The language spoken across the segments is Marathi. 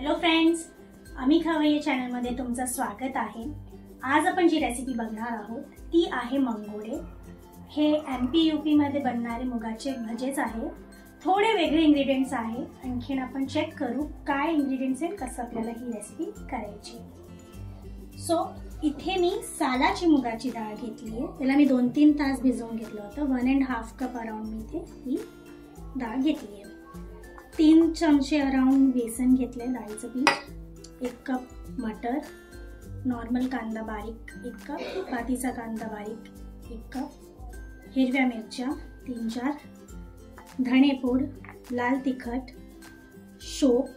हॅलो फ्रेंड्स, आम्ही खवय्ये चॅनलमध्ये तुमचं स्वागत आहे। आज आपण जी रेसिपी बघणार आहोत ती आहे मंगोडे। हे एमपी यूपी मध्ये बनणारे मुगाचे भजेच आहे। थोडे वेगळे इंग्रेडिएंट्स आहे। आणखीन आपण चेक करू काय इंग्रेडिएंट्स आहेत, कसं आपल्याला ही रेसिपी करायची। सो इथे मी सालाची मुगाची डाळ घेतली आहे। त्याला मी 2-3 तास भिजवून घेतलं होतं। 1.5 कप अराउंड मी इथे ही डाळ घेतली आहे। 3 चमचे अराउंड बेसन घेतले डाळीचं पीठ, 1 कप मटर, नॉर्मल कांदा बारीक 1 कप, पातीचा कांदा बारीक 1 कप, हिरव्या मिरच्या 3-4, धणेपूड, लाल तिखट, शोप,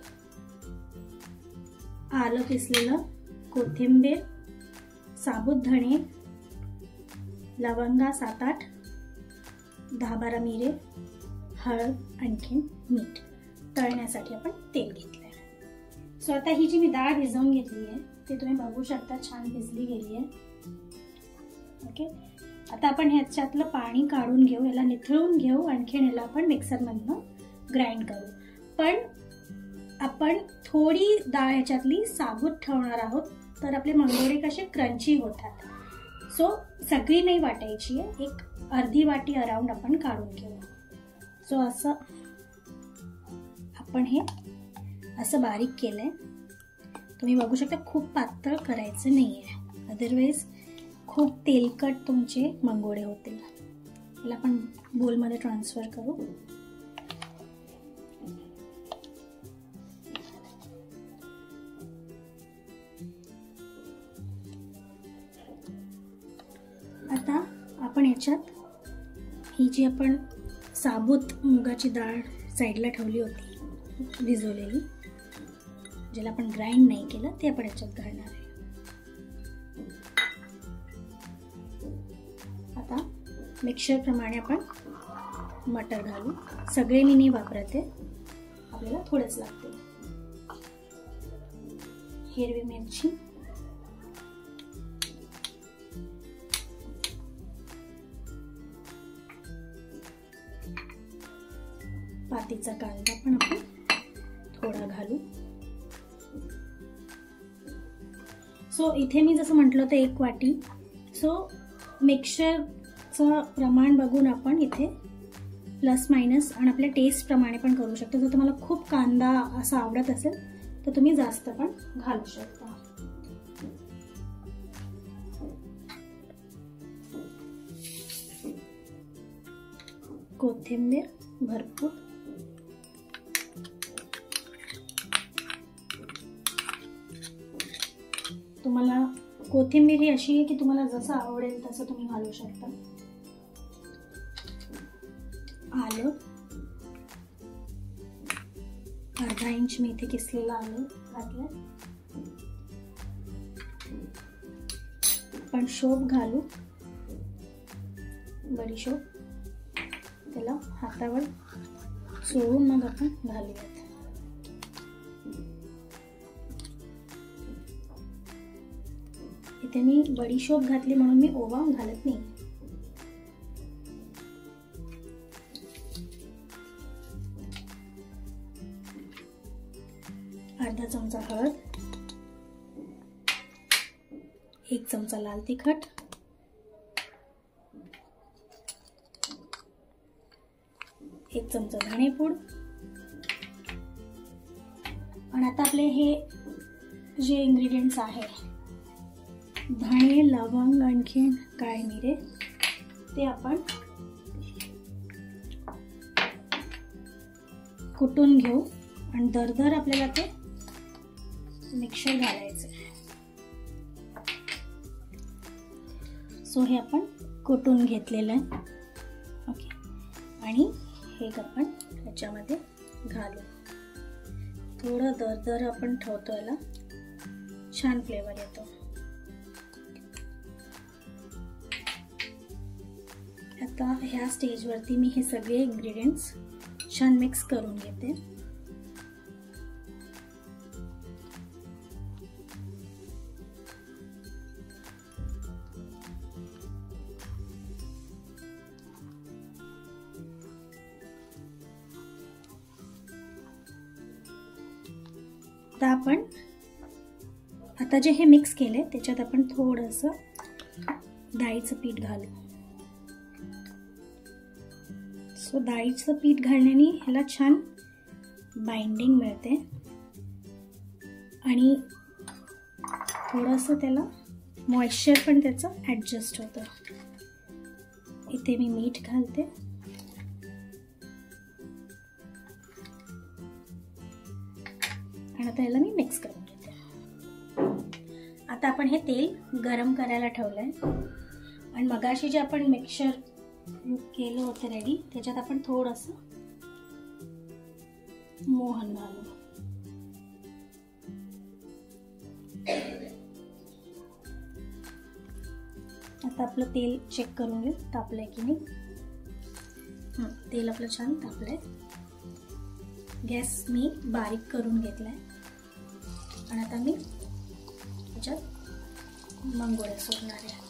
आलं किसलेलं, कोथिंबीर, साबुत धणे, लवंगा 7-8, 10-12 मिरे, हळद, आणखीन मीठ। तळण्यासाठी आपण तेल घेतलंय। सो आता ही जी मी डाळ भिजवून घेतली आहे ते तुम्ही बघू शकता, छान भिजली गेली आहे। ओके, आता आपण ह्याच्यातलं पाणी काढून घेऊ, याला निथळून घेऊ, आणखीन याला आपण मिक्सर मधनं ग्राइंड करू। पण आपण थोडी डाळ ह्याच्यातली साबूत ठेवणार आहोत, तर आपले मंगोडे कसे क्रंची होतात। सो सगळी नाही वाटायची आहे, एक अर्धी वाटी अराउंड आपण काढून घेऊ। सो असं आपण हे असं बारीक केलंय। तुम्ही बघू शकता, खूप पातळ करायचं नाहीये, अदरवाइज खूप तेलकट तुमचे मंगोडे होतील। याला आपण बोलमध्ये ट्रान्सफर करू। आता आपण याच्यात ही जी आपण साबूत मुगाची डाळ साईडला ठेवली होती भिजवलेली, ज्याला आपण ग्राइंड नाही केलं, ते आपण याच्यात घालणार आहे। आता मिक्सर प्रमाणे आपण मटर घालू। सगळे मी नाही वापरते, आपल्याला थोडेच लागते। हिरवी मिरची, पातीचा कांदा पण आपण थोडा घालू। सो इथे मी जसं म्हटलं होतं 1 वाटी। सो मिक्सरचं प्रमाण बघून आपण इथे प्लस मायनस आणि आपल्या टेस्ट प्रमाणे पण करू शकतो। जर तुम्हाला खूप कांदा असा आवडत असेल तर तुम्ही जास्त पण घालू शकता। कोथिंबीर भरपूर, तुम्हाला कोथिंबीर ही अशी आहे की तुम्हाला जसं आवडेल तसं तुम्ही घालू शकता। आलं, अर्धा इंच मी इथे किसलेलं आलं घातलं। आपण शोप घालू, बडीशोप, त्याला हातावर चोळून मग आपण घालूयात। इथे मी बडीशोप घातली म्हणून मी ओवा घालत नाही। अर्धा चमचा हळद, 1 चमचा लाल तिखट, 1 चमचा धणेपूड। आणि आता आपले हे जे इंग्रेडिएंट्स आहे, धणे, लवंग, आणखीन काळे मिरे, ते आपण कुटून घेऊ आणि दरदर आपल्याला ते मिक्सर घालायचं। सो हे आपण कुटून घेतलेलं आहे। ओके, आणि हे आपण ह्याच्यामध्ये घालू। थोडं दरदर आपण ठेवतो, याला छान फ्लेवर येतो। आता ह्या स्टेजवरती मी हे सगळे इंग्रेडिएंट्स छान मिक्स करून घेते। आता आपण जे हे मिक्स केले त्याच्यात आपण थोडंसं डाळीचं पीठ घालू. सो डाळीचं पीठ घालण्याने ह्याला छान बाइंडिंग मिळते आणि थोडंसं त्याला मॉइश्चर पण त्याचं ॲडजस्ट होतं. इथे मी मीठ घालते आणि आता याला मी मिक्स करून घेते. आता आपण हे तेल गरम करायला ठेवलंय आणि मगाशी जे आपण मिक्सचर केलं होतं रेडी त्याच्यात आपण थोडंसं मोहन घालू. आता आपलं तेल चेक करून घेऊ तापलंय की नाही. तेल आपलं छान तापलंय. गॅस मी बारीक करून घेतलाय आणि आता मी त्याच्यात मंगोळ्या सोडणार आहे.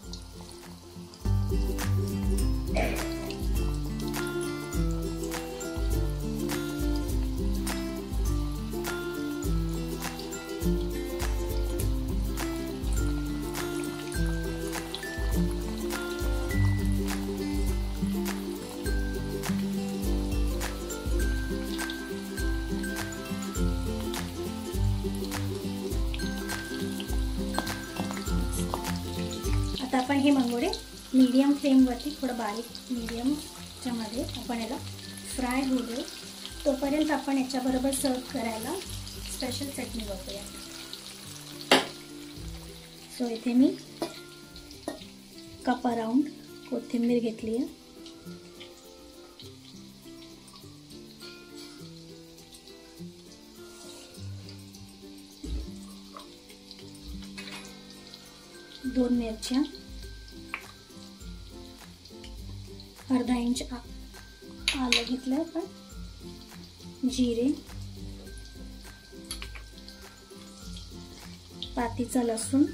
आता आपण हे मंगोळे मीडियम फ्लेमवरती थोडं बारीक मीडियमच्या मध्ये आपण याला फ्राय होऊ देऊ. तोपर्यंत आपण याच्याबरोबर सर्व करायला स्पेशल चटणी वापरूया. सो इथे मी कप अराउंड कोथिंबीर घेतली आहे. दोन मिरच्या, अर्धा इंच आलं घेतलं आपण, जिरे, पातीचा लसूण.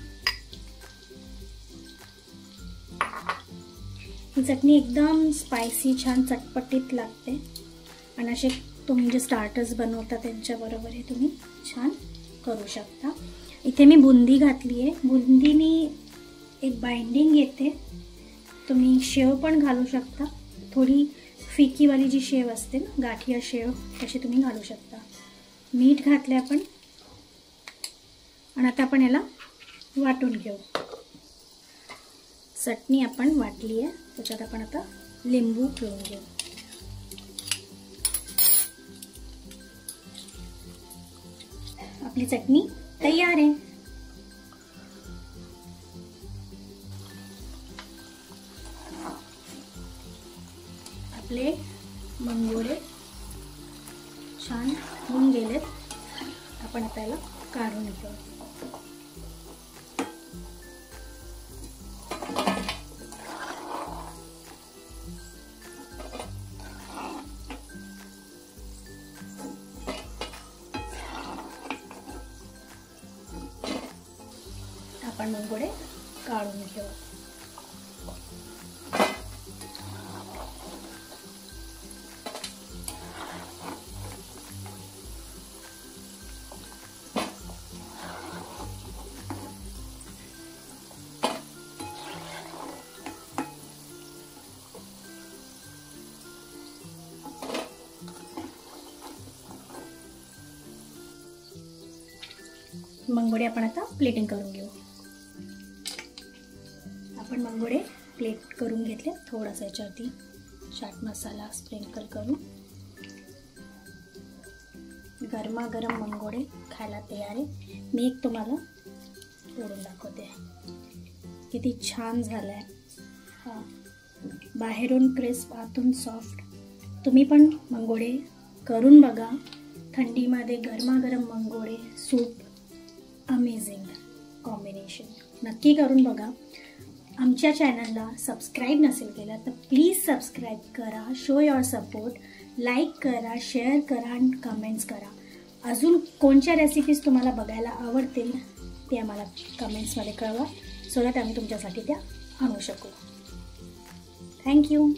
ही चटणी एकदम स्पायसी छान चटपटीत लागते आणि असे तुम्ही जे स्टार्टर्स बनवता त्यांच्याबरोबर हे तुम्ही छान करू शकता. इथे मी बुंदी घातली आहे. बुंदीनी एक बाइंडिंग येते. तुम्ही शेव पण घालू शकता. थोडी फिकीवाली जी शेव असते ना, गाठिया शेव, तशी तुम्ही घालू शकता. मीठ घातले आपण आणि आता आपण याला वाटून घेऊ. चटणी आपण वाटली आहे त्याच्यात आपण आता लिंबू पिळून घेऊ. आपली चटणी तयार आहे. आपले मंगोळे छान होऊन गेलेत. आपण त्याला काढून घेऊ. आपण मंगोळे काढून घेऊ. मंगोळे आपण आता प्लेटिंग करून घेऊ. आपण मंगोळे प्लेट करून घेतले. थोडासा याच्यावरती चाट मसाला स्प्रिंकल करून गरमागरम मंगोळे खायला तयार आहे. मी एक तुम्हाला तोडून दाखवते. किती छान झालंय. हा, बाहेरून क्रिस्प आतून सॉफ्ट. तुम्ही पण मंगोळे करून बघा. थंडीमध्ये गरमागरम मंगोळे सूप अमेझिंग कॉम्बिनेशन. नक्की करून बघा. आमच्या चॅनलला सबस्क्राईब नसेल केलं तर प्लीज सबस्क्राईब करा. Show your support. लाईक करा, शेअर करा आणि कमेंट्स करा. अजून कोणत्या रेसिपीज तुम्हाला बघायला आवडतील ते आम्हाला कमेंट्समध्ये कळवा, सो दॅट आम्ही तुमच्यासाठी त्या आणू शकू. थँक्यू.